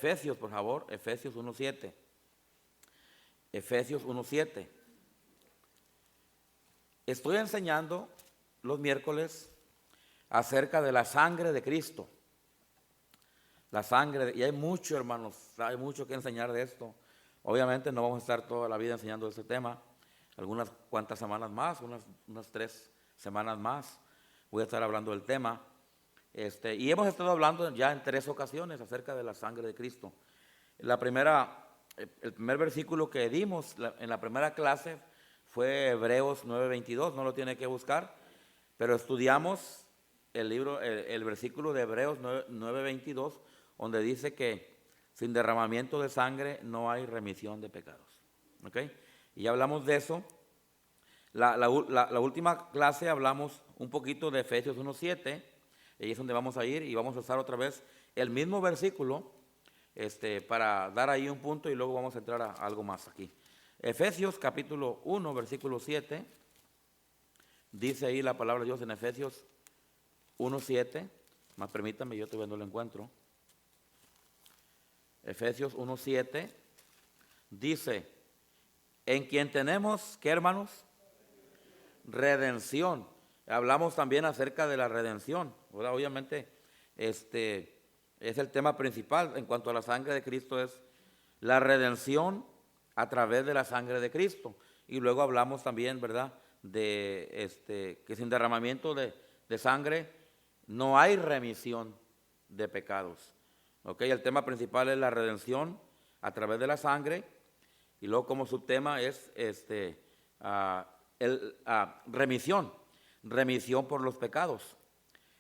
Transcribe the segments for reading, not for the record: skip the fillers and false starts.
Efesios, por favor, Efesios 1:7. Efesios 1:7. Estoy enseñando los miércoles acerca de la sangre de Cristo. La sangre, y hay mucho, hermanos, hay mucho que enseñar de esto. Obviamente no vamos a estar toda la vida enseñando este tema. Algunas cuantas semanas más, unas 3 semanas más, voy a estar hablando del tema. Y hemos estado hablando ya en 3 ocasiones acerca de la sangre de Cristo. El primer versículo que dimos en la primera clase fue Hebreos 9:22, no lo tiene que buscar, pero estudiamos el versículo de Hebreos 9:22, donde dice que sin derramamiento de sangre no hay remisión de pecados. ¿Ok? Y ya hablamos de eso. La última clase hablamos un poquito de Efesios 1:7, ahí es donde vamos a ir y vamos a usar otra vez el mismo versículo para dar ahí un punto y luego vamos a entrar a algo más aquí. Efesios capítulo 1, versículo 7, dice ahí la palabra de Dios en Efesios 1:7, más permítame, yo todavía no lo encuentro. Efesios 1:7 dice, en quien tenemos, ¿qué, hermanos? Redención. Hablamos también acerca de la redención, ¿verdad? Obviamente es el tema principal en cuanto a la sangre de Cristo, es la redención a través de la sangre de Cristo. Y luego hablamos también, ¿verdad?, de que sin derramamiento de sangre no hay remisión de pecados. ¿Ok? El tema principal es la redención a través de la sangre, y luego como subtema es remisión por los pecados.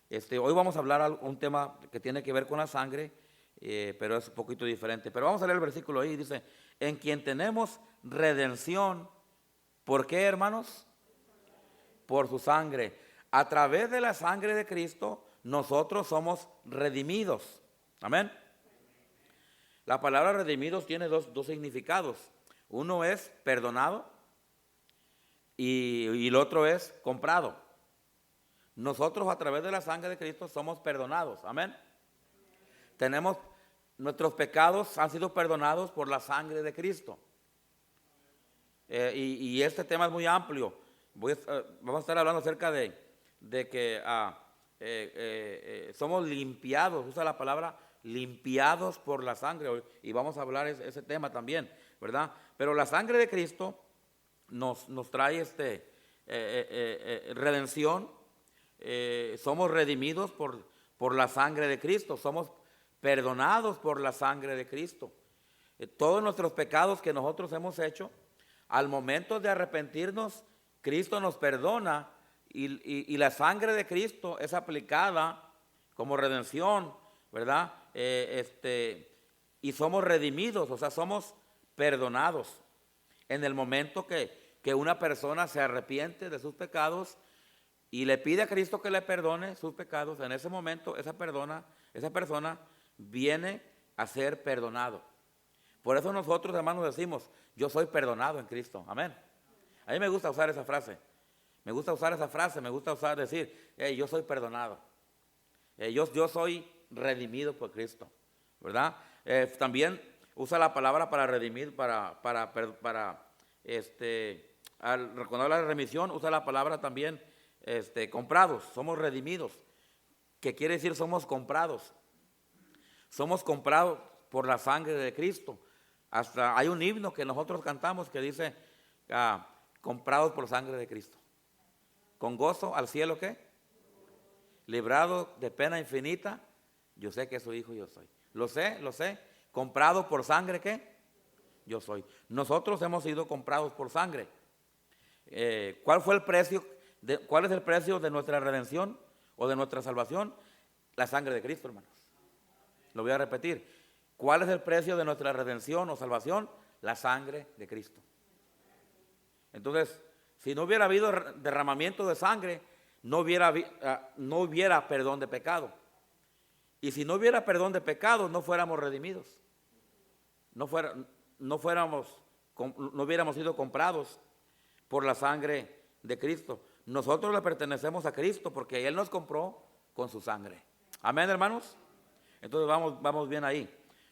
Hoy vamos a hablar un tema que tiene que ver con la sangre, pero es un poquito diferente. Pero vamos a leer el versículo ahí, dice, en quien tenemos redención. ¿Por qué, hermanos? Por su sangre. A través de la sangre de Cristo, nosotros somos redimidos. Amén. La palabra redimidos tiene dos significados. Uno es perdonado y el otro es comprado. Nosotros a través de la sangre de Cristo somos perdonados. Amén. Nuestros pecados han sido perdonados por la sangre de Cristo. Y este tema es muy amplio. Vamos a estar hablando acerca de que somos limpiados, usa la palabra limpiados por la sangre, y vamos a hablar ese tema también, ¿verdad? Pero la sangre de Cristo nos trae redención. Somos redimidos por la sangre de Cristo, somos perdonados por la sangre de Cristo. Todos nuestros pecados que nosotros hemos hecho, al momento de arrepentirnos, Cristo nos perdona, y la sangre de Cristo es aplicada como redención, ¿verdad? Y somos redimidos, o sea, somos perdonados. En el momento que una persona se arrepiente de sus pecados y le pide a Cristo que le perdone sus pecados, en ese momento esa persona viene a ser perdonado. Por eso nosotros, hermanos, decimos, yo soy perdonado en Cristo. Amén. A mí me gusta usar esa frase. Me gusta decir, yo soy perdonado. Yo soy redimido por Cristo, ¿verdad? También usa la palabra para redimir, cuando habla de remisión, usa la palabra también comprados, somos redimidos, que quiere decir somos comprados. Somos comprados por la sangre de Cristo. Hasta hay un himno que nosotros cantamos que dice, comprados por sangre de Cristo. Con gozo al cielo, ¿qué? Librado de pena infinita, yo sé que su hijo yo soy. Lo sé. Comprado por sangre, ¿qué? Yo soy. Nosotros hemos sido comprados por sangre. ¿Cuál es el precio de nuestra redención o de nuestra salvación? La sangre de Cristo, hermanos. Lo voy a repetir. ¿Cuál es el precio de nuestra redención o salvación? La sangre de Cristo. Entonces, si no hubiera habido derramamiento de sangre, no hubiera perdón de pecado. Y si no hubiera perdón de pecado, no fuéramos redimidos. No hubiéramos sido comprados por la sangre de Cristo. Nosotros le pertenecemos a Cristo porque Él nos compró con su sangre. Amén, hermanos. Entonces vamos bien ahí.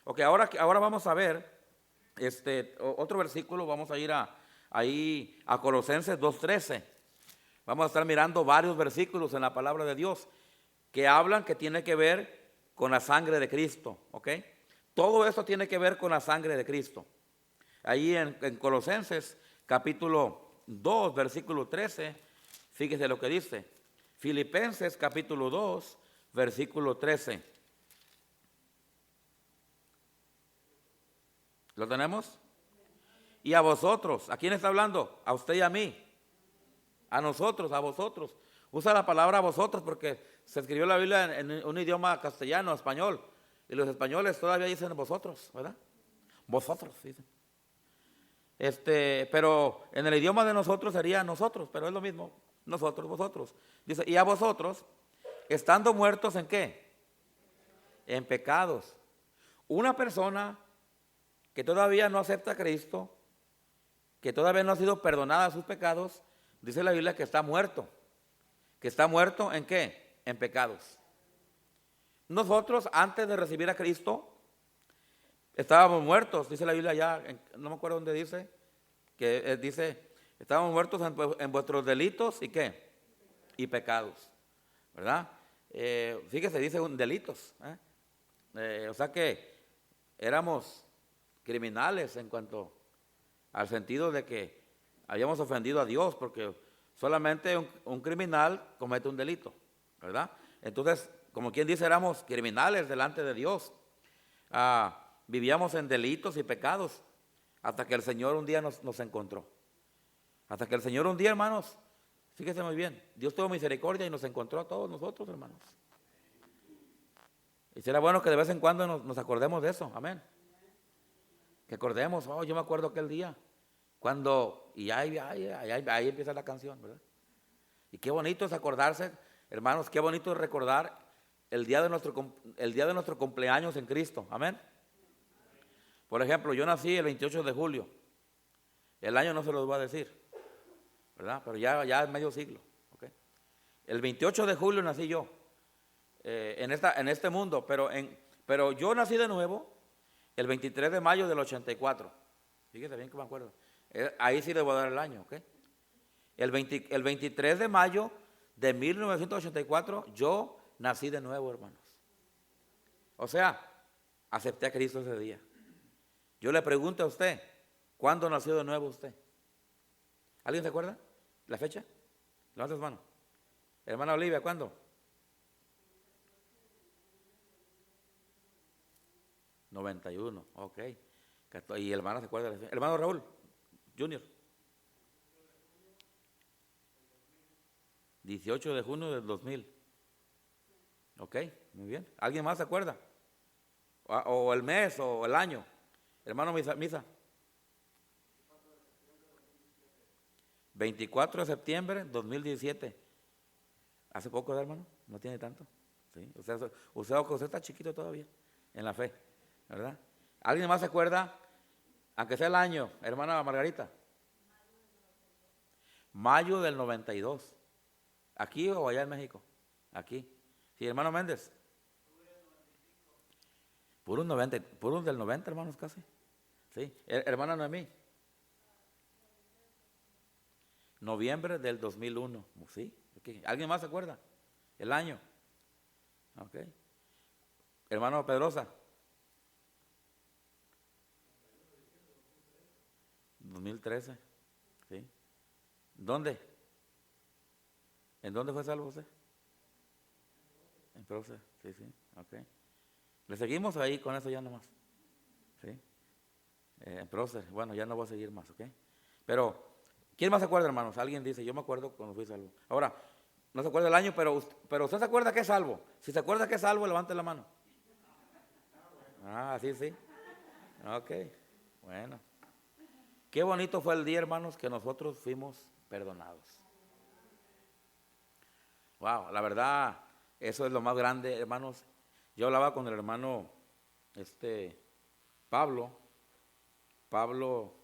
Ok, ahora vamos a ver otro versículo. Vamos a ir ahí a Colosenses 2:13. Vamos a estar mirando varios versículos en la palabra de Dios que hablan que tiene que ver con la sangre de Cristo. Ok, todo esto tiene que ver con la sangre de Cristo. Ahí en Colosenses capítulo 2, versículo 13, fíjese lo que dice. Filipenses capítulo 2, versículo 13. ¿Lo tenemos? Y a vosotros, ¿a quién está hablando? A usted y a mí. A nosotros, a vosotros. Usa la palabra a vosotros porque se escribió la Biblia en un idioma castellano, español. Y los españoles todavía dicen vosotros, ¿verdad? Vosotros, dicen. Pero en el idioma de nosotros sería nosotros, pero es lo mismo. Nosotros, vosotros. Dice, y a vosotros, estando muertos ¿en qué? En pecados. Una persona que todavía no acepta a Cristo, que todavía no ha sido perdonada sus pecados, dice la Biblia que está muerto. ¿Que está muerto en qué? En pecados. Nosotros, antes de recibir a Cristo, estábamos muertos, dice la Biblia ya, no me acuerdo dónde dice, que dice, estábamos muertos en vuestros delitos y qué, y pecados, ¿verdad? Fíjese, dice delitos, o sea que éramos criminales en cuanto al sentido de que habíamos ofendido a Dios, porque solamente un criminal comete un delito, ¿verdad? Entonces, como quien dice, éramos criminales delante de Dios. Vivíamos en delitos y pecados hasta que el Señor un día nos encontró. Hasta que el Señor un día, hermanos, fíjese muy bien, Dios tuvo misericordia y nos encontró a todos nosotros, hermanos. Y será bueno que de vez en cuando nos acordemos de eso, amén. Que acordemos, yo me acuerdo aquel día, cuando, y ahí empieza la canción, ¿verdad? Y qué bonito es acordarse, hermanos, qué bonito es recordar el día de nuestro cumpleaños en Cristo, amén. Por ejemplo, yo nací el 28 de julio, el año no se los voy a decir, ¿verdad? Pero ya es medio siglo, ¿ok? El 28 de julio nací yo, en este mundo, pero yo nací de nuevo el 23 de mayo del 84, fíjese bien que me acuerdo, ahí sí le voy a dar el año, ¿ok? El 23 de mayo de 1984 yo nací de nuevo, hermanos. O sea, acepté a Cristo ese día. Yo le pregunto a usted, ¿cuándo nació de nuevo usted? ¿Alguien se acuerda? ¿La fecha? Levanta su mano. Hermana Olivia, ¿cuándo? 91, ok. Y el hermano se acuerda de la fecha. Hermano Raúl, Junior. 18 de junio del 2000. Ok, muy bien. ¿Alguien más se acuerda? O el mes o el año. Hermano Misa. 24 de septiembre 2017. Hace poco, hermano, no tiene tanto. ¿Sí? Usted está chiquito todavía en la fe, ¿verdad? ¿Alguien más se acuerda? Aunque sea el año, hermana Margarita. Mayo del 92. ¿Aquí o allá en México? Aquí. Sí, hermano Méndez. Puros del 90, hermanos, casi. Sí, hermana Noemí. Noviembre del 2001. Sí, okay. ¿Alguien más se acuerda? El año. Ok. Hermano Pedrosa. 2013. Sí. ¿Dónde? ¿En dónde fue salvo usted? En Proce. Sí, sí. Ok. ¿Le seguimos ahí con eso ya nomás? Sí. En Procer. Bueno, ya no voy a seguir más, ¿ok? Pero, ¿quién más se acuerda, hermanos? Alguien dice, yo me acuerdo cuando fui salvo. Ahora, no se acuerda el año, pero usted se acuerda que es salvo. Si se acuerda que es salvo, levante la mano. Sí, sí. Ok, bueno. Qué bonito fue el día, hermanos, que nosotros fuimos perdonados. Wow, la verdad, eso es lo más grande, hermanos. Yo hablaba con el hermano Pablo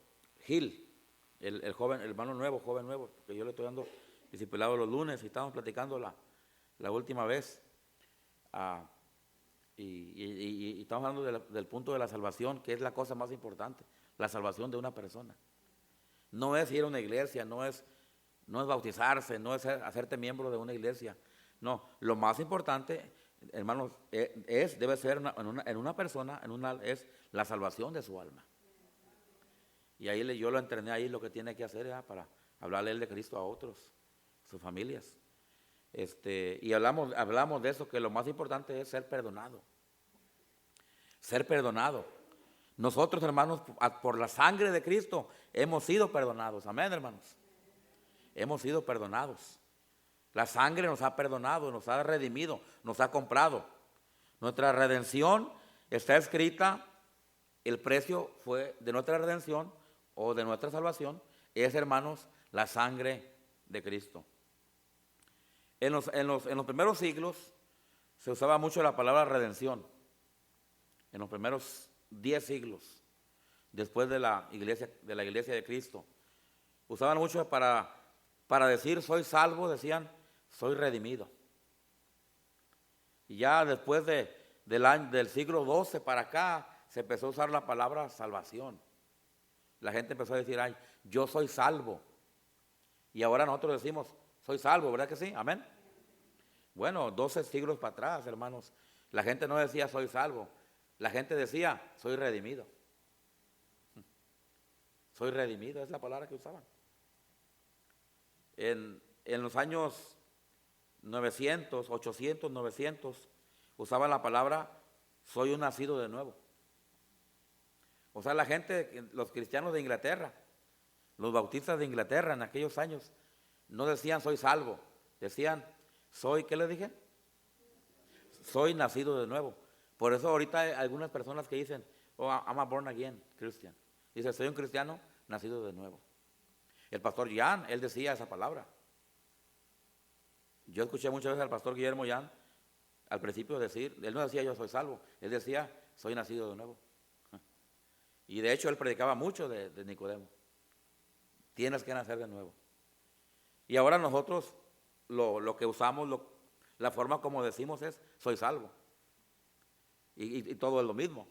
Gil, el joven, el hermano nuevo, joven nuevo, que yo le estoy dando discipulado los lunes y estábamos platicando la última vez. Y estamos hablando del punto de la salvación, que es la cosa más importante, la salvación de una persona. No es ir a una iglesia, no es bautizarse, no es hacerte miembro de una iglesia. No, lo más importante, hermanos, debe ser en una persona, es la salvación de su alma. Y ahí yo lo entrené ahí lo que tiene que hacer para hablarle él de Cristo a otros, sus familias. Y hablamos de eso, que lo más importante es ser perdonado. Ser perdonado. Nosotros, hermanos, por la sangre de Cristo, hemos sido perdonados. Amén, hermanos. Hemos sido perdonados. La sangre nos ha perdonado, nos ha redimido, nos ha comprado. Nuestra redención está escrita, el precio fue de nuestra redención o de nuestra salvación, es, hermanos, la sangre de Cristo. En los primeros siglos se usaba mucho la palabra redención. En los primeros 10 siglos, después de la iglesia de Cristo, usaban mucho para decir soy salvo, decían soy redimido. Y ya después del siglo XII para acá, se empezó a usar la palabra salvación. La gente empezó a decir, ay, yo soy salvo. Y ahora nosotros decimos, soy salvo, ¿verdad que sí? Amén. Bueno, 12 siglos para atrás, hermanos, la gente no decía soy salvo. La gente decía, soy redimido. Soy redimido, es la palabra que usaban. En los años 900, 800, 900, usaban la palabra, soy un nacido de nuevo. O sea, la gente, los cristianos de Inglaterra, los bautistas de Inglaterra en aquellos años, no decían soy salvo, decían, ¿qué les dije? Soy nacido de nuevo. Por eso ahorita hay algunas personas que dicen, oh, I'm a born again Christian. Dice, soy un cristiano nacido de nuevo. El pastor Jan, él decía esa palabra. Yo escuché muchas veces al pastor Guillermo Jan al principio decir, él no decía yo soy salvo, él decía soy nacido de nuevo. Y de hecho él predicaba mucho de Nicodemo. Tienes que nacer de nuevo. Y ahora nosotros lo que usamos, la forma como decimos es soy salvo. Y todo es lo mismo.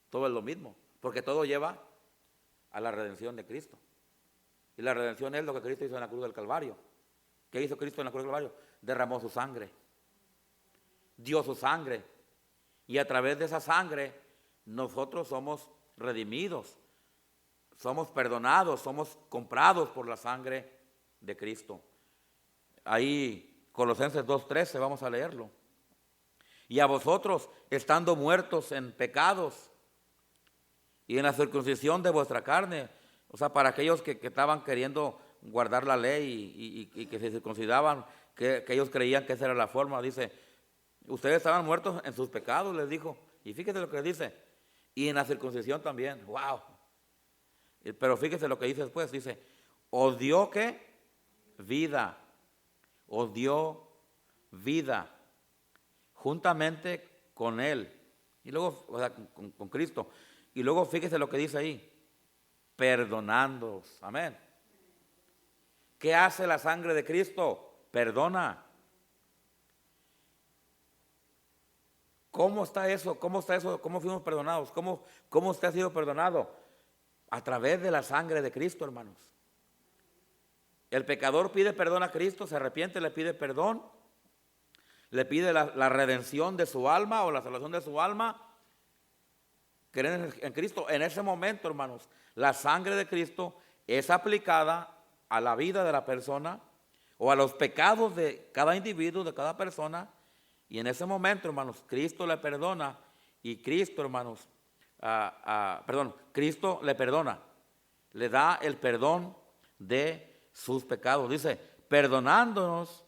Todo es lo mismo. Porque todo lleva a la redención de Cristo. Y la redención es lo que Cristo hizo en la cruz del Calvario. ¿Qué hizo Cristo en la cruz del Calvario? Derramó su sangre. Dio su sangre. Y a través de esa sangre nosotros somos redimidos. Somos perdonados, somos comprados por la sangre de Cristo. Ahí Colosenses 2:13, vamos a leerlo. Y a vosotros, estando muertos en pecados y en la circuncisión de vuestra carne, o sea, para aquellos que estaban queriendo guardar la ley y que se circuncidaban, que ellos creían que esa era la forma, dice, ustedes estaban muertos en sus pecados, les dijo. Y fíjese lo que dice, y en la circuncisión también, wow. Pero fíjese lo que dice después, dice, os dio ¿qué? Vida, os dio vida. Juntamente con Él, y luego, o sea, con Cristo, y luego fíjese lo que dice ahí, perdonándoos, amén. ¿Qué hace la sangre de Cristo? Perdona. ¿Cómo está eso? ¿Cómo está eso? ¿Cómo fuimos perdonados? ¿Cómo usted ha sido perdonado? A través de la sangre de Cristo, hermanos. El pecador pide perdón a Cristo, se arrepiente, le pide perdón. Le pide la redención de su alma o la salvación de su alma. Creen en Cristo. En ese momento, hermanos, la sangre de Cristo es aplicada a la vida de la persona o a los pecados de cada individuo, de cada persona. Y en ese momento, hermanos, Cristo le perdona y Cristo, hermanos, Cristo le perdona. Le da el perdón de sus pecados. Dice, perdonándonos.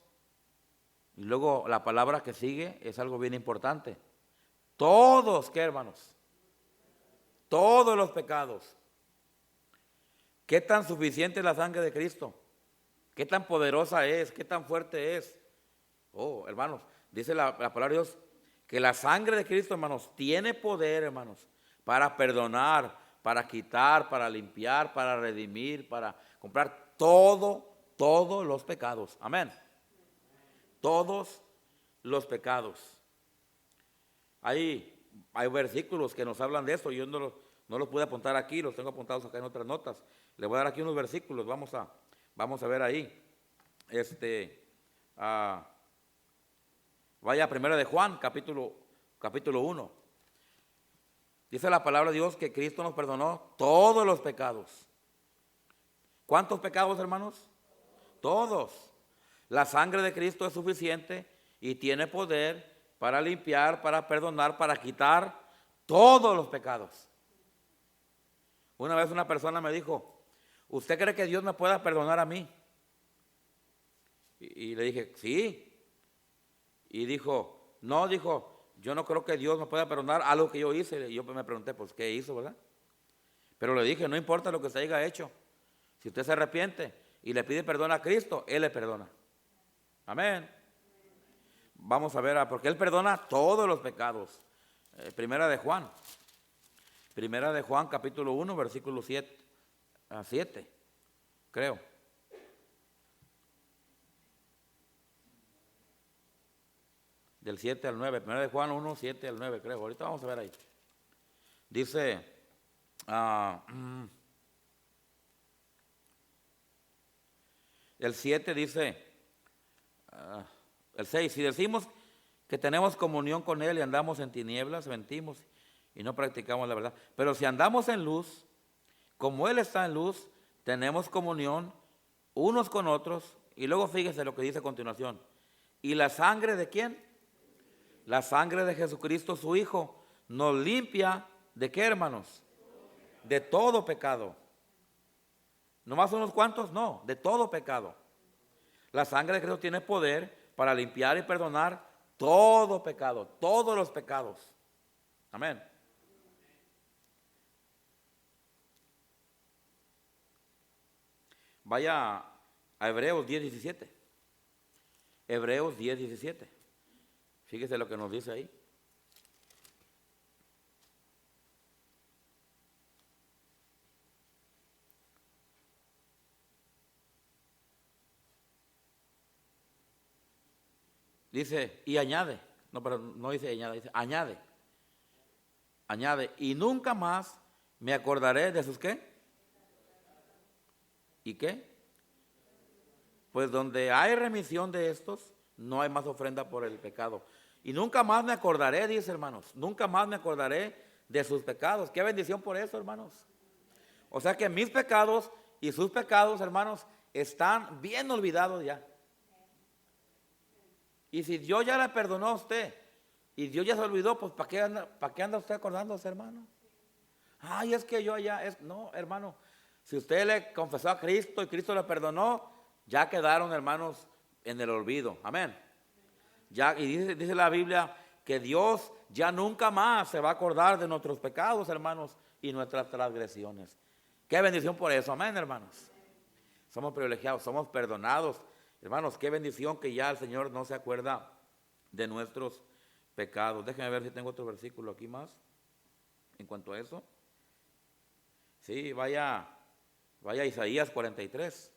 Y luego la palabra que sigue es algo bien importante. Todos, ¿qué, hermanos? Todos los pecados. ¿Qué tan suficiente es la sangre de Cristo? ¿Qué tan poderosa es? ¿Qué tan fuerte es? Oh, hermanos, dice la palabra de Dios que la sangre de Cristo, hermanos, tiene poder, hermanos, para perdonar, para quitar, para limpiar, para redimir, para comprar todos los pecados. Amén. Todos los pecados. hay versículos que nos hablan de eso. Yo no los pude apuntar aquí, los tengo apuntados acá en otras notas. Le voy a dar aquí unos versículos, vamos a ver ahí. Vaya a 1 de Juan, capítulo 1. Dice la palabra de Dios que Cristo nos perdonó todos los pecados. ¿Cuántos pecados, hermanos? Todos. La sangre de Cristo es suficiente y tiene poder para limpiar, para perdonar, para quitar todos los pecados. Una vez una persona me dijo, ¿usted cree que Dios me pueda perdonar a mí? Y le dije, sí. Y dijo, no, yo no creo que Dios me pueda perdonar algo que yo hice. Y yo me pregunté, pues, ¿qué hizo, verdad? Pero le dije, no importa lo que usted haya hecho. Si usted se arrepiente y le pide perdón a Cristo, Él le perdona. Amén. Vamos a ver, porque Él perdona todos los pecados. Primera de Juan, capítulo 1, versículo 7, creo. Del 7 al 9, Primera de Juan 1, 7 al 9, creo. Ahorita vamos a ver ahí. Dice, el 7 dice, el 6, si decimos que tenemos comunión con Él y andamos en tinieblas, mentimos y no practicamos la verdad. Pero si andamos en luz, como Él está en luz, tenemos comunión unos con otros. Y luego fíjese lo que dice a continuación. ¿Y la sangre de quién? La sangre de Jesucristo, su Hijo, nos limpia ¿de qué, hermanos? De todo pecado. ¿No más unos cuantos? No, de todo pecado. La sangre de Cristo tiene poder para limpiar y perdonar todo pecado, todos los pecados. Amén. Vaya a Hebreos 10:17. Hebreos 10:17. Fíjese lo que nos dice ahí. Dice, y añade, no, pero no dice añade, dice añade. Añade, y nunca más me acordaré de sus ¿qué? ¿Y qué? Pues donde hay remisión de estos, no hay más ofrenda por el pecado. Y nunca más me acordaré, dice, hermanos, nunca más me acordaré de sus pecados. Qué bendición por eso, hermanos. O sea que mis pecados y sus pecados, hermanos, están bien olvidados ya. Y si Dios ya le perdonó a usted y Dios ya se olvidó, pues ¿para qué anda usted acordándose, hermano? Ay, es que yo ya, no, hermano, si usted le confesó a Cristo y Cristo le perdonó, ya quedaron, hermanos, en el olvido. Amén. Ya, y dice la Biblia que Dios ya nunca más se va a acordar de nuestros pecados, hermanos, y nuestras transgresiones. Qué bendición por eso, amén, hermanos. Somos privilegiados, somos perdonados. Hermanos, qué bendición que ya el Señor no se acuerda de nuestros pecados. Déjenme ver si tengo otro versículo aquí más en cuanto a eso. Sí, vaya a Isaías 43.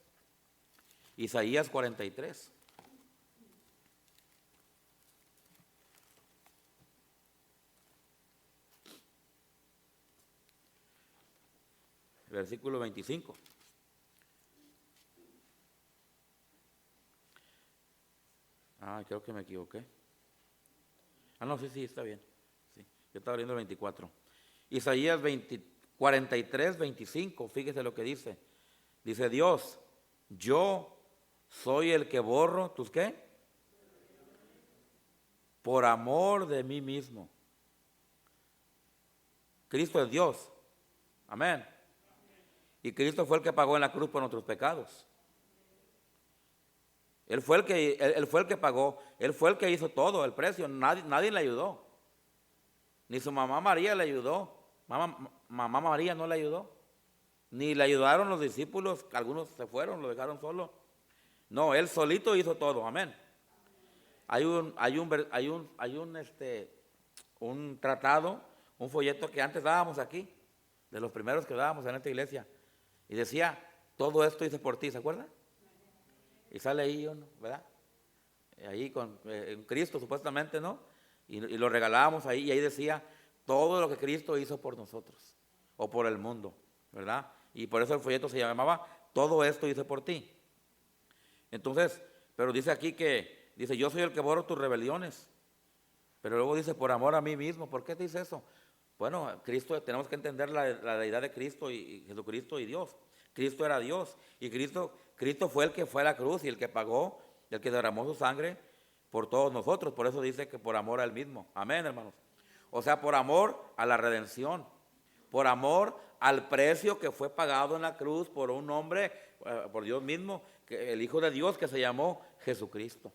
Isaías 43. Versículo 25. Creo que me equivoqué. No, sí, está bien. Sí, yo estaba leyendo el 24. Isaías 43, 25, fíjese lo que dice. Dice Dios, yo soy el que borro, ¿tus qué? Por amor de mí mismo. Cristo es Dios. Amén. Y Cristo fue el que pagó en la cruz por nuestros pecados. Él fue el que pagó, Él fue el que hizo todo, el precio, nadie le ayudó. Ni su mamá María le ayudó, mamá María no le ayudó. Ni le ayudaron los discípulos, algunos se fueron, lo dejaron solo. No, Él solito hizo todo, amén. Hay un tratado, un folleto que antes dábamos aquí, de los primeros que dábamos en esta iglesia, y decía, todo esto hice por ti, ¿se acuerdan? Y sale ahí uno, ¿verdad? Ahí con Cristo supuestamente, ¿no? y lo regalábamos ahí, y ahí decía todo lo que Cristo hizo por nosotros, o por el mundo, ¿verdad? Y por eso el folleto se llamaba Todo esto hice por ti. Entonces, pero dice aquí que, dice, yo soy el que borro tus rebeliones. Pero luego dice, por amor a mí mismo. ¿Por qué dice eso? Bueno, Cristo, tenemos que entender la deidad de Cristo y Jesucristo y Dios. Cristo era Dios y Cristo fue el que fue a la cruz y el que pagó, el que derramó su sangre por todos nosotros. Por eso dice que por amor a Él mismo. Amén, hermanos. O sea, por amor a la redención, por amor al precio que fue pagado en la cruz por un hombre, por Dios mismo, el Hijo de Dios que se llamó Jesucristo.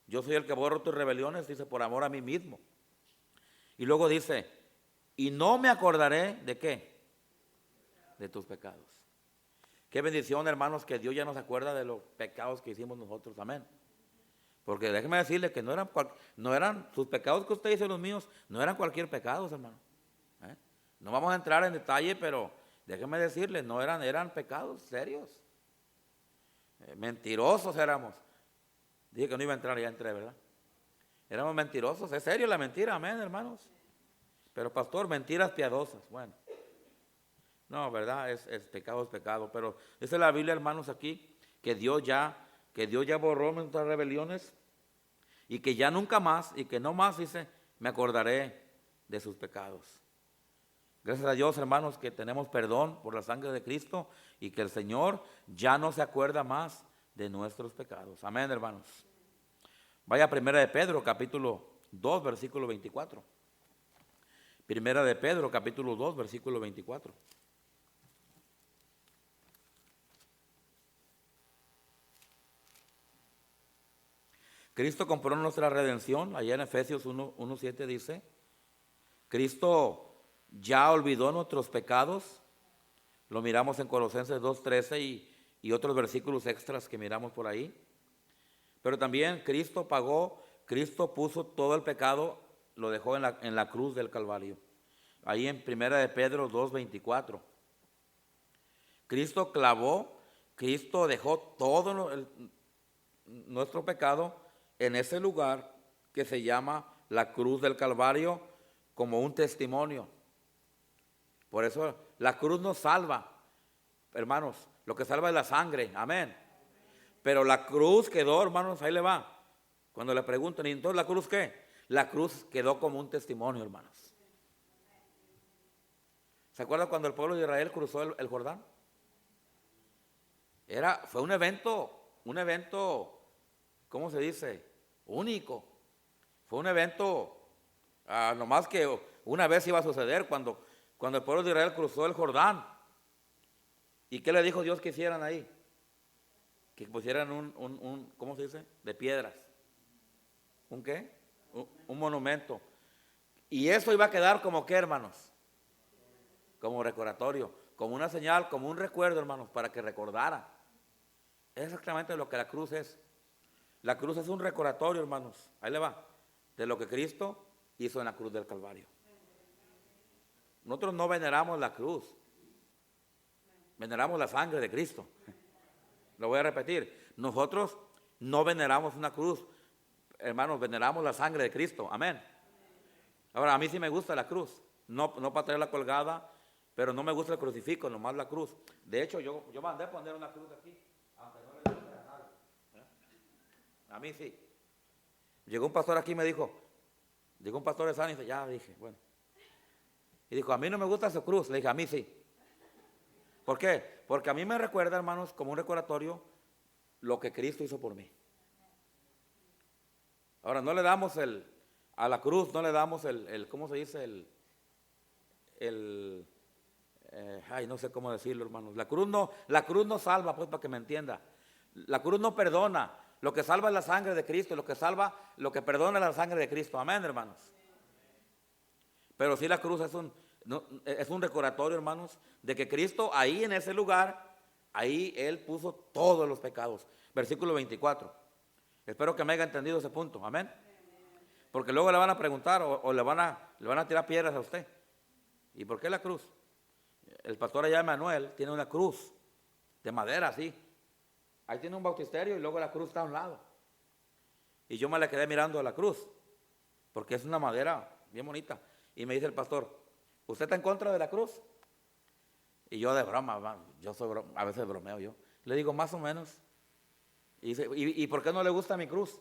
Yo soy el que borro tus rebeliones, dice, por amor a mí mismo. Y luego dice, y no me acordaré de qué, de tus pecados. Qué bendición, hermanos, que Dios ya no se acuerda de los pecados que hicimos nosotros, amén. Porque déjeme decirle que no eran sus pecados que usted dice, los míos, no eran cualquier pecado, hermano. No vamos a entrar en detalle, pero déjeme decirle, eran pecados serios. Mentirosos éramos. Dije que no iba a entrar, ya entré, ¿verdad? Éramos mentirosos, es serio la mentira, amén, hermanos. Pero pastor, mentiras piadosas, bueno. No, ¿verdad? Es pecado, pero dice la Biblia, hermanos, aquí, que Dios ya borró nuestras rebeliones y que ya nunca más, y que no más, dice, me acordaré de sus pecados. Gracias a Dios, hermanos, que tenemos perdón por la sangre de Cristo y que el Señor ya no se acuerda más de nuestros pecados. Amén, hermanos. Vaya a Primera de Pedro, capítulo 2, versículo 24. Primera de Pedro, capítulo 2, versículo 24. Cristo compró nuestra redención. Allá en Efesios 1:7 dice, Cristo ya olvidó nuestros pecados. Lo miramos en Colosenses 2:13 y otros versículos extras que miramos por ahí. Pero también Cristo pagó, Cristo puso todo el pecado, lo dejó en la cruz del Calvario. Ahí en Primera de Pedro 2:24. Cristo dejó todo nuestro pecado en ese lugar que se llama la cruz del Calvario como un testimonio. Por eso la cruz nos salva, hermanos. Lo que salva es la sangre, amén. Pero la cruz quedó, hermanos, ahí le va. Cuando le preguntan, ¿y entonces la cruz qué? La cruz quedó como un testimonio, hermanos. ¿Se acuerdan cuando el pueblo de Israel cruzó el Jordán? Fue un evento, ¿cómo se dice? Único. Fue un evento, nomás que una vez iba a suceder cuando el pueblo de Israel cruzó el Jordán. ¿Y qué le dijo Dios que hicieran ahí? Que pusieran ¿cómo se dice? De piedras. ¿Un qué? Un monumento. Y eso iba a quedar como qué, hermanos? Como recordatorio, como una señal, como un recuerdo, hermanos, para que recordaran. Es exactamente lo que la cruz es. La cruz es un recordatorio, hermanos, ahí le va, de lo que Cristo hizo en la cruz del Calvario. Nosotros no veneramos la cruz, veneramos la sangre de Cristo. Lo voy a repetir, nosotros no veneramos una cruz, hermanos, veneramos la sangre de Cristo, amén. Ahora, a mí sí me gusta la cruz, no para traerla colgada, pero no me gusta el crucifijo, nomás la cruz. De hecho, yo mandé a poner una cruz aquí, aunque no le guste a nadie. A mí sí. Llegó un pastor aquí y me dijo, llegó un pastor de San y dice, ya dije, bueno. Y dijo, a mí no me gusta su cruz. Le dije, a mí sí. ¿Por qué? Porque a mí me recuerda, hermanos, como un recordatorio lo que Cristo hizo por mí. Ahora, no le damos a la cruz, no le damos ¿cómo se dice? No sé cómo decirlo, hermanos. La cruz no salva, pues, para que me entienda. La cruz no perdona. Lo que salva es la sangre de Cristo. Lo que perdona es la sangre de Cristo. Amén, hermanos. Pero sí, la cruz es un recordatorio, hermanos, de que Cristo ahí en ese lugar, ahí Él puso todos los pecados. Versículo 24. Espero que me haya entendido ese punto. Amén. Porque luego le van a preguntar o le van a tirar piedras a usted. ¿Y por qué la cruz? El pastor allá Emanuel tiene una cruz de madera así. Ahí tiene un bautisterio y luego la cruz está a un lado. Y yo me la quedé mirando a la cruz. porque es una madera bien bonita. Y me dice el pastor, ¿usted está en contra de la cruz? Y yo de broma, a veces bromeo yo. Le digo, más o menos. Y dice, ¿y por qué no le gusta mi cruz?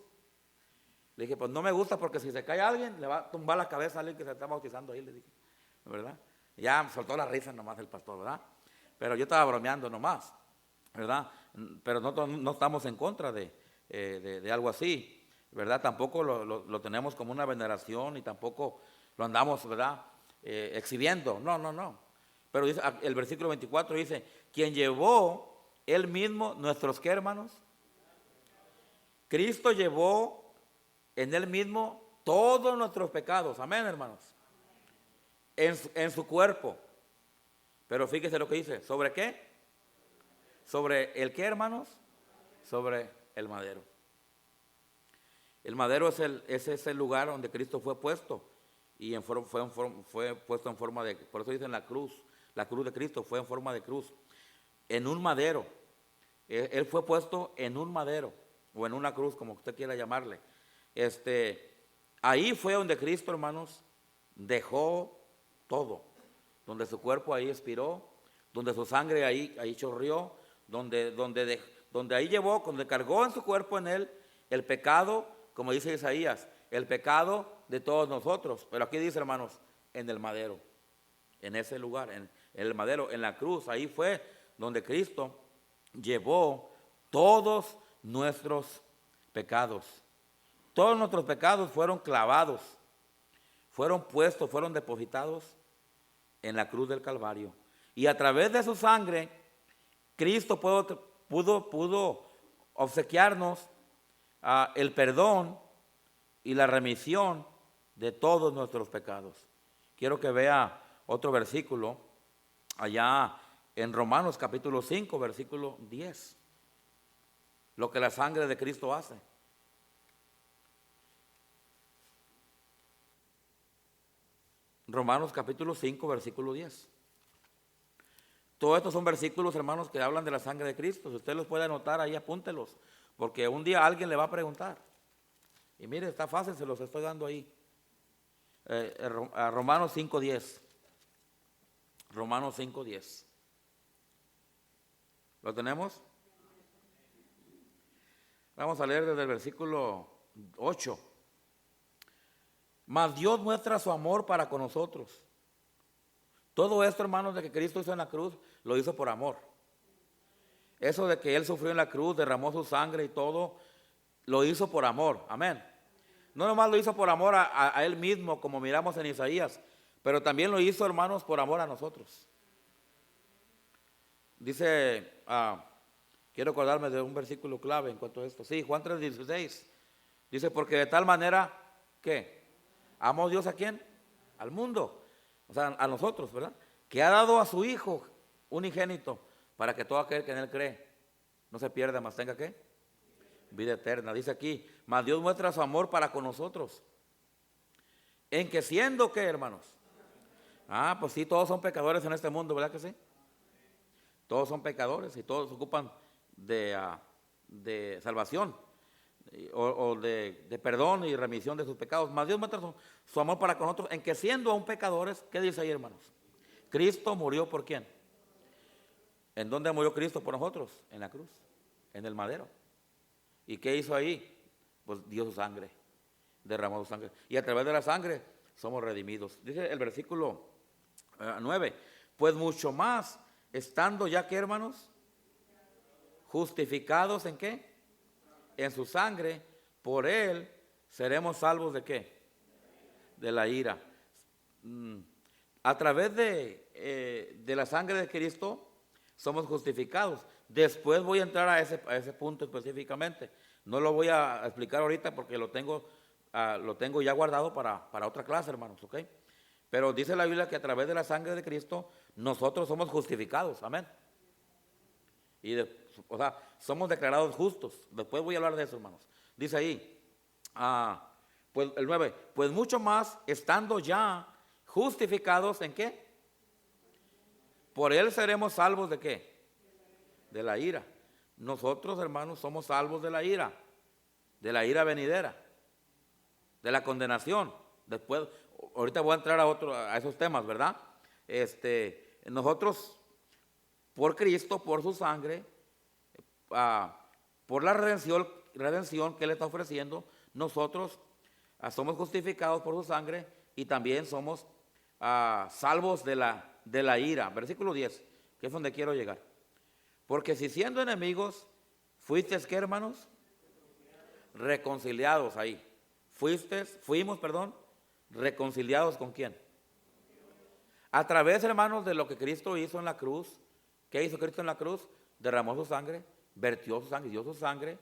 Le dije, pues no me gusta porque si se cae alguien, le va a tumbar la cabeza a alguien que se está bautizando ahí, le dije, ¿verdad? Ya me soltó la risa nomás el pastor, ¿verdad? Pero yo estaba bromeando nomás, ¿verdad? Pero no estamos en contra de algo así, ¿verdad? Tampoco lo tenemos como una veneración y tampoco lo andamos, ¿verdad? Exhibiendo, no. Pero dice, el versículo 24 dice, quien llevó él mismo nuestros, ¿qué, hermanos? Cristo llevó en él mismo todos nuestros pecados, amén, hermanos, en su cuerpo. Pero fíjese lo que dice, ¿sobre qué? ¿Sobre el qué, hermanos? Sobre el madero. El madero es ese lugar donde Cristo fue puesto y fue puesto en forma de, por eso dicen la cruz de Cristo fue en forma de cruz, en un madero. Él fue puesto en un madero o en una cruz, como usted quiera llamarle. Ahí fue donde Cristo, hermanos, dejó todo, donde su cuerpo ahí expiró, donde su sangre ahí chorrió, donde ahí llevó, donde cargó en su cuerpo en él el pecado, como dice Isaías, el pecado de todos nosotros. Pero aquí dice, hermanos, en el madero, en ese lugar, en el madero, en la cruz, ahí fue donde Cristo llevó todos nuestros pecados. Todos nuestros pecados fueron clavados, fueron puestos, fueron depositados en la cruz del Calvario. Y a través de su sangre, Cristo pudo obsequiarnos el perdón y la remisión de todos nuestros pecados. Quiero que vea otro versículo allá en Romanos capítulo 5, versículo 10. Lo que la sangre de Cristo hace. Romanos capítulo 5, versículo 10. Todos estos son versículos, hermanos, que hablan de la sangre de Cristo. Si usted los puede anotar ahí, apúntelos, porque un día alguien le va a preguntar. Y mire, está fácil, se los estoy dando ahí. A Romanos 5, 10. Romanos 5, 10. ¿Lo tenemos? Vamos a leer desde el versículo 8. Mas Dios muestra su amor para con nosotros. Todo esto, hermanos, de que Cristo hizo en la cruz, lo hizo por amor. Eso de que Él sufrió en la cruz, derramó su sangre y todo, lo hizo por amor. Amén. No nomás lo hizo por amor a Él mismo, como miramos en Isaías, pero también lo hizo, hermanos, por amor a nosotros. Dice, quiero acordarme de un versículo clave en cuanto a esto. Sí, Juan 3:16. Dice, porque de tal manera, ¿qué? ¿Amó Dios a quién? Al mundo. O sea, a nosotros, ¿verdad? Que ha dado a su Hijo unigénito para que todo aquel que en Él cree no se pierda, mas tenga ¿qué? Vida eterna. Dice aquí, mas Dios muestra su amor para con nosotros. En que siendo ¿qué, hermanos? Pues sí, todos son pecadores en este mundo, ¿verdad que sí? Todos son pecadores y todos se ocupan de salvación o de perdón y remisión de sus pecados. Mas Dios muestra su amor para con nosotros en que siendo aún pecadores, ¿qué dice ahí, hermanos? Cristo murió ¿por quién? ¿En dónde murió Cristo por nosotros? En la cruz, en el madero. ¿Y qué hizo ahí? Pues dio su sangre, derramó su sangre. Y a través de la sangre somos redimidos. Dice el versículo 9, pues mucho más, estando ya, ¿qué, hermanos? Justificados ¿en qué? En su sangre, por Él seremos salvos ¿de qué? De la ira. A través de la sangre de Cristo somos justificados. Después voy a entrar a ese punto específicamente. No lo voy a explicar ahorita porque lo tengo ya guardado para otra clase, hermanos, ¿ok? Pero dice la Biblia que a través de la sangre de Cristo nosotros somos justificados, amén. O sea, somos declarados justos. Después voy a hablar de eso, hermanos. Dice ahí, pues el 9, pues mucho más estando ya justificados ¿en qué? Por Él seremos salvos ¿de qué? De la ira. Nosotros, hermanos, somos salvos de la ira venidera, de la condenación. Después, ahorita voy a entrar a esos temas, ¿verdad? Nosotros, por Cristo, por su sangre, por la redención que Él está ofreciendo, nosotros somos justificados por su sangre y también somos salvos de la ira. Versículo 10, que es donde quiero llegar. Porque si siendo enemigos, fuisteis, ¿qué, hermanos? Reconciliados ahí. Fuimos, reconciliados ¿con quién? A través, hermanos, de lo que Cristo hizo en la cruz. ¿Qué hizo Cristo en la cruz? Derramó su sangre, vertió su sangre, dio su sangre.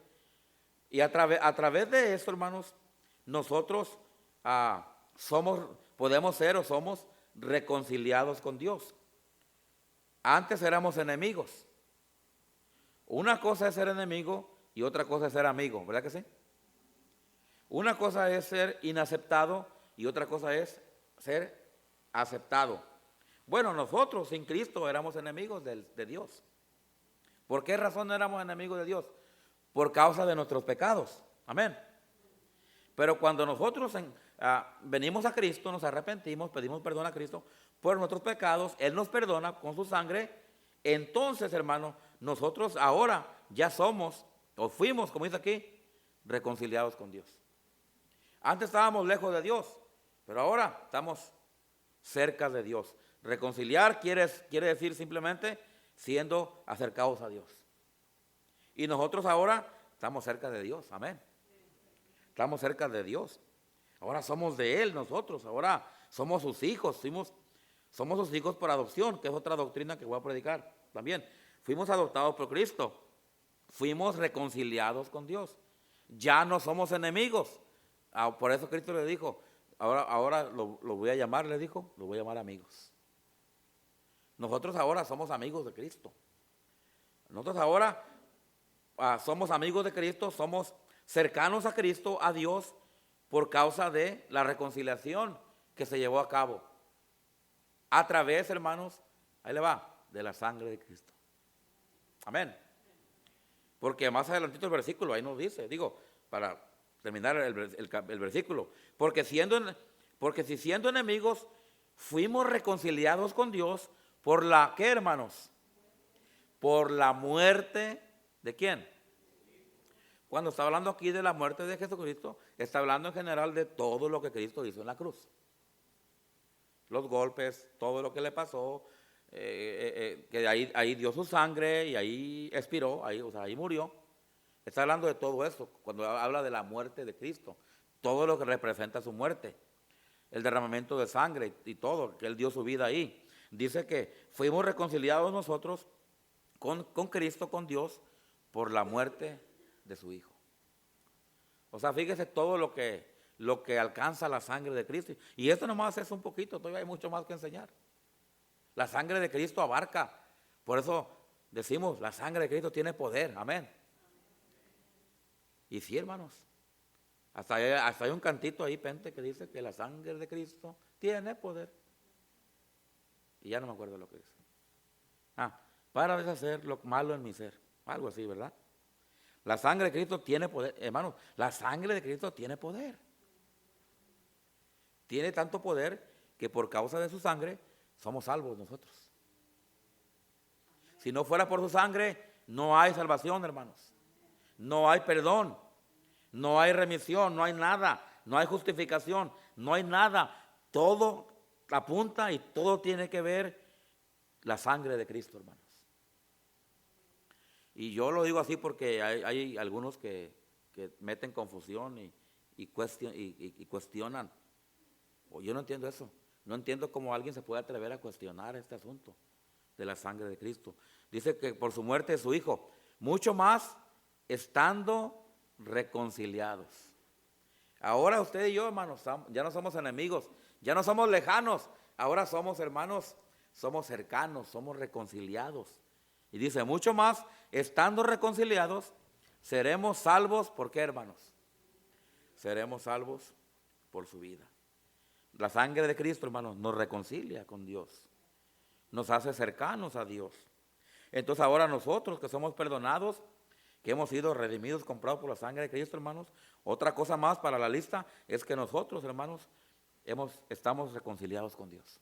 Y a través de eso, hermanos, nosotros podemos ser o somos reconciliados con Dios. Antes éramos enemigos. Una cosa es ser enemigo y otra cosa es ser amigo, ¿verdad que sí? Una cosa es ser inaceptado y otra cosa es ser aceptado. Bueno, nosotros sin Cristo éramos enemigos de Dios. ¿Por qué razón éramos enemigos de Dios? Por causa de nuestros pecados. Amén. Pero cuando nosotros venimos a Cristo, nos arrepentimos, pedimos perdón a Cristo por nuestros pecados, Él nos perdona con su sangre. Entonces, hermano, nosotros ahora ya somos, o fuimos, como dice aquí, reconciliados con Dios. Antes estábamos lejos de Dios, pero ahora estamos cerca de Dios. Reconciliar quiere decir simplemente siendo acercados a Dios. Y nosotros ahora estamos cerca de Dios, amén. Estamos cerca de Dios. Ahora somos de Él nosotros, ahora somos sus hijos, somos sus hijos por adopción, que es otra doctrina que voy a predicar también. Fuimos adoptados por Cristo, fuimos reconciliados con Dios. Ya no somos enemigos. Por eso Cristo le dijo, ahora lo voy a llamar, le dijo, lo voy a llamar amigos. Nosotros ahora somos amigos de Cristo. Nosotros ahora somos amigos de Cristo, somos cercanos a Cristo, a Dios, por causa de la reconciliación que se llevó a cabo. A través, hermanos, ahí le va, de la sangre de Cristo. Amén. Porque más adelantito el versículo, ahí nos dice, para terminar el versículo, porque si siendo enemigos, fuimos reconciliados con Dios, ¿por la qué, hermanos? Por la muerte, ¿de quién? Cuando está hablando aquí de la muerte de Jesucristo, está hablando en general de todo lo que Cristo hizo en la cruz. Los golpes, todo lo que le pasó, que ahí dio su sangre y ahí expiró, ahí murió. Está hablando de todo eso, cuando habla de la muerte de Cristo, todo lo que representa su muerte, el derramamiento de sangre y todo, que Él dio su vida ahí. Dice que fuimos reconciliados nosotros con Cristo, con Dios, por la muerte de su Hijo. O sea, fíjese todo lo que alcanza la sangre de Cristo. Y esto nomás es un poquito, todavía hay mucho más que enseñar. La sangre de Cristo abarca, por eso decimos, la sangre de Cristo tiene poder, amén. Y sí, hermanos, hasta hay un cantito ahí, Pente, que dice que la sangre de Cristo tiene poder. Y ya no me acuerdo lo que dice. Para deshacer lo malo en mi ser. Algo así, ¿verdad? La sangre de Cristo tiene poder. Hermanos, la sangre de Cristo tiene poder. Tiene tanto poder que por causa de su sangre somos salvos nosotros. Si no fuera por su sangre, no hay salvación, hermanos. No hay perdón. No hay remisión, no hay nada. No hay justificación, no hay nada. Todo apunta y todo tiene que ver la sangre de Cristo, hermanos. Y yo lo digo así porque hay algunos que meten confusión y cuestionan. Yo no entiendo eso. No entiendo cómo alguien se puede atrever a cuestionar este asunto de la sangre de Cristo. Dice que por su muerte de su Hijo, mucho más estando reconciliados. Ahora usted y yo, hermanos, ya no somos enemigos, ya no somos lejanos, ahora somos hermanos, somos cercanos, somos reconciliados. Y dice, mucho más, estando reconciliados, seremos salvos, ¿por qué, hermanos? Seremos salvos por su vida. La sangre de Cristo, hermanos, nos reconcilia con Dios, nos hace cercanos a Dios. Entonces ahora nosotros que somos perdonados, que hemos sido redimidos, comprados por la sangre de Cristo, hermanos. Otra cosa más para la lista es que nosotros, hermanos, estamos reconciliados con Dios.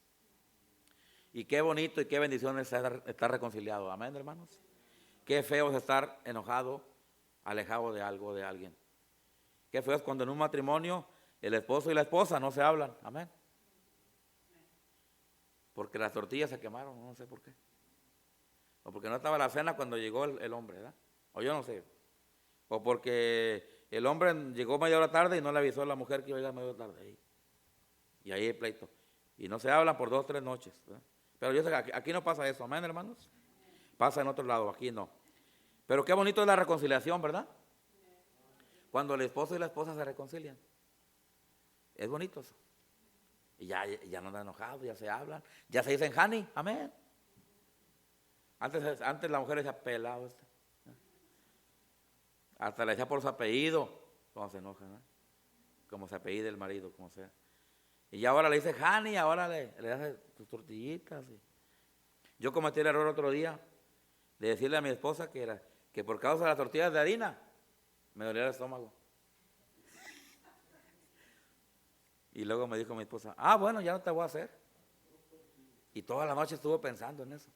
Y qué bonito y qué bendición es estar reconciliado. Amén, hermanos. Qué feo es estar enojado, alejado de algo, de alguien. Qué feo es cuando en un matrimonio el esposo y la esposa no se hablan. Amén. Porque las tortillas se quemaron, no sé por qué. O porque no estaba la cena cuando llegó el hombre, ¿verdad? O yo no sé. O porque el hombre llegó media hora tarde y no le avisó a la mujer que iba a llegar media hora tarde. Y ahí hay pleito. Y no se hablan por 2 o 3 noches, ¿verdad? Pero yo sé que aquí no pasa eso, amén, hermanos. Pasa en otro lado, aquí no. Pero qué bonito es la reconciliación, ¿verdad? Cuando el esposo y la esposa se reconcilian. Es bonito eso. Y ya no andan enojados, ya se hablan, ya se dicen honey, amén. Antes la mujer decía pelado este. Hasta le decía por su apellido cuando se enoja, ¿no? Como se apellida el marido, como sea. Y ya ahora le dice honey, ahora le hace sus tortillitas. Yo cometí el error otro día de decirle a mi esposa que por causa de las tortillas de harina me dolía el estómago. Y luego me dijo mi esposa, bueno, ya no te voy a hacer. Y toda la noche estuvo pensando en eso.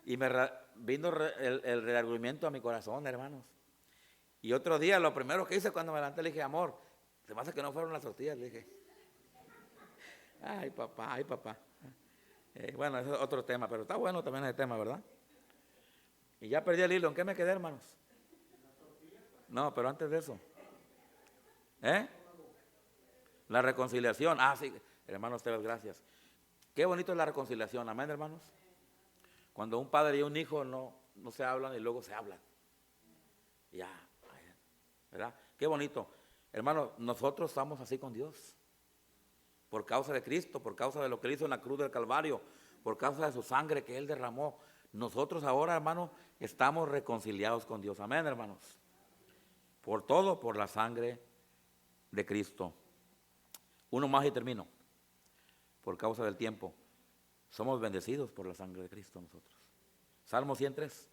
Y me vino el reargüimiento a mi corazón, hermanos. Y otro día, lo primero que hice cuando me levanté, le dije, amor, se me hace que no fueron las tortillas, le dije. Ay, papá, ay, papá. Bueno, ese es otro tema, pero está bueno también ese tema, ¿verdad? Y ya perdí el hilo. ¿En qué me quedé, hermanos? No, pero antes de eso. La reconciliación. Sí, hermano Esteban, gracias. Qué bonito es la reconciliación, amén, hermanos. Cuando un padre y un hijo no se hablan y luego se hablan. Ya, ¿verdad? Qué bonito. Hermanos, nosotros estamos así con Dios. Por causa de Cristo, por causa de lo que Él hizo en la cruz del Calvario, por causa de su sangre que Él derramó. Nosotros ahora, hermanos, estamos reconciliados con Dios. Amén, hermanos. Por todo, por la sangre de Cristo. Uno más y termino. Por causa del tiempo. Somos bendecidos por la sangre de Cristo nosotros. Salmo 103.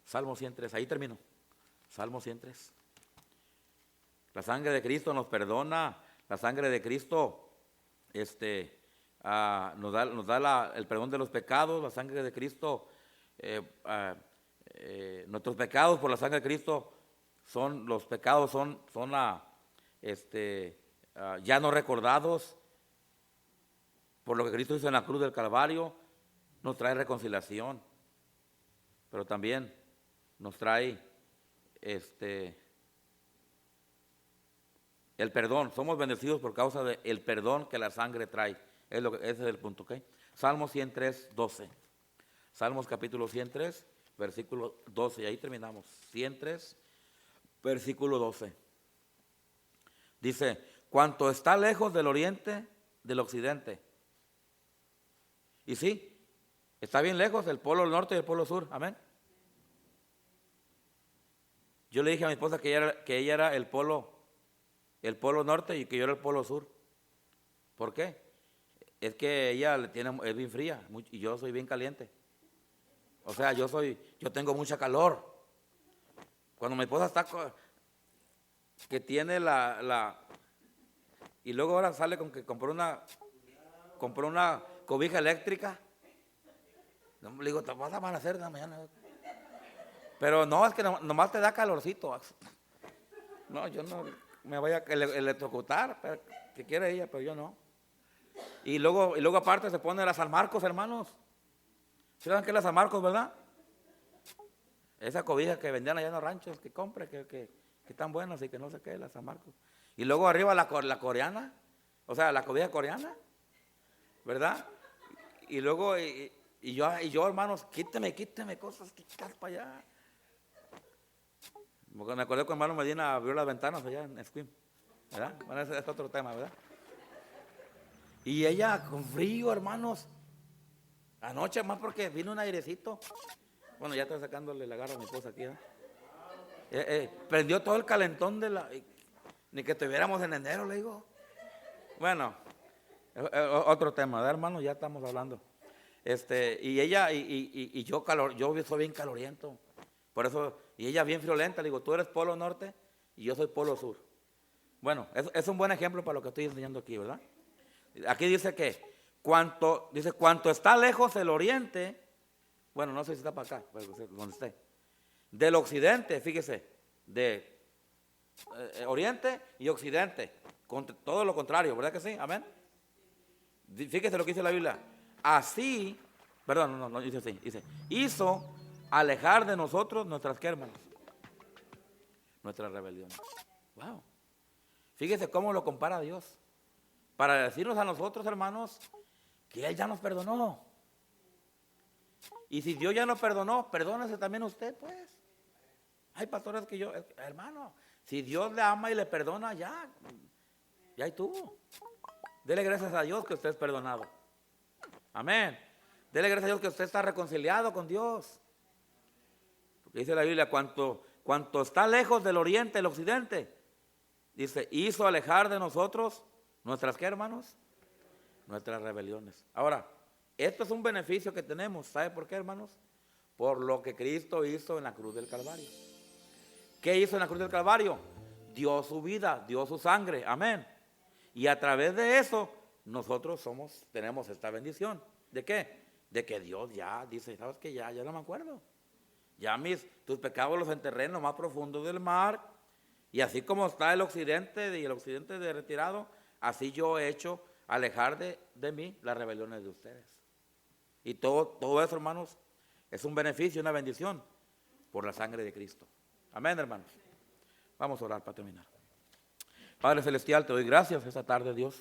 Salmo 103, ahí termino. Salmo 103. La sangre de Cristo nos perdona. La sangre de Cristo nos da el perdón de los pecados. La sangre de Cristo, nuestros pecados por la sangre de Cristo los pecados son ya no recordados. Por lo que Cristo hizo en la cruz del Calvario, nos trae reconciliación. Pero también nos trae el perdón. Somos bendecidos por causa del perdón que la sangre trae. Ese es el punto, ¿ok? Salmos 103, 12. Salmos capítulo 103, versículo 12. Y ahí terminamos. 103, versículo 12. Dice, cuanto está lejos del oriente, del occidente. Y sí, está bien lejos el polo norte y el polo sur. Amén. Yo le dije a mi esposa que ella era el polo norte y que yo era el polo sur. ¿Por qué? Es que ella es bien fría y yo soy bien caliente. O sea, yo tengo mucha calor. Cuando mi esposa está que tiene y luego ahora sale con que compró una cobija eléctrica. Le digo, te vas a amanecer de la mañana. Pero no, es que nomás te da calorcito. No, yo no me voy a electrocutar, pero que quiere ella, pero yo no. Y luego aparte se pone las San Marcos, hermanos. ¿Saben qué es la San Marcos, verdad? Esa cobija que vendían allá en los ranchos, que compre, que están buenas y que no sé qué, la San Marcos. Y luego arriba la coreana, o sea, la cobija coreana, ¿verdad? Y luego, y yo, hermanos, quíteme cosas, quitas para allá. Porque me acordé cuando hermano Medina abrió las ventanas allá en Esquim, ¿verdad? Bueno, ese es otro tema, ¿verdad? Y ella con frío, hermanos. Anoche más porque vino un airecito. Bueno, ya estoy sacándole la garra a mi esposa aquí, prendió todo el calentón ni que estuviéramos en enero, le digo. Bueno, otro tema, ¿verdad, hermano? Ya estamos hablando. Y ella, y yo soy bien caloriento. Por eso, y ella bien friolenta, le digo, tú eres polo norte y yo soy polo sur. Bueno, es un buen ejemplo para lo que estoy enseñando aquí, ¿verdad? Aquí dice que cuanto está lejos el oriente, bueno, no sé si está para acá, pero donde esté, del occidente, fíjese, de oriente y occidente, todo lo contrario, ¿verdad que sí? Amén. Fíjese lo que dice la Biblia. Así, perdón, no dice así, dice, hizo alejar de nosotros nuestras, ¿qué, hermanos? Nuestras rebeliones. Wow. Fíjese cómo lo compara Dios. Para decirnos a nosotros, hermanos, que Él ya nos perdonó. Y si Dios ya nos perdonó, perdónese también usted, pues. Hay pastores que hermano, si Dios le ama y le perdona, ya estuvo. Dele gracias a Dios que usted es perdonado. Amén. Dele gracias a Dios que usted está reconciliado con Dios. Porque dice la Biblia, cuanto está lejos del oriente, el occidente, dice, hizo alejar de nosotros nuestras, ¿qué, hermanos? Nuestras rebeliones. Ahora, esto es un beneficio que tenemos. ¿Sabe por qué, hermanos? Por lo que Cristo hizo en la cruz del Calvario. ¿Qué hizo en la cruz del Calvario? Dio su vida, dio su sangre. Amén. Y a través de eso, nosotros tenemos esta bendición. ¿De qué? De que Dios ya dice, ¿sabes qué? Ya no me acuerdo. Ya tus pecados los enterré en lo más profundo del mar. Y así como está el occidente y el occidente de retirado, así yo he hecho alejar de mí las rebeliones de ustedes. Y todo eso, hermanos, es un beneficio, una bendición por la sangre de Cristo. Amén, hermanos. Vamos a orar para terminar. Padre Celestial, te doy gracias esta tarde, Dios,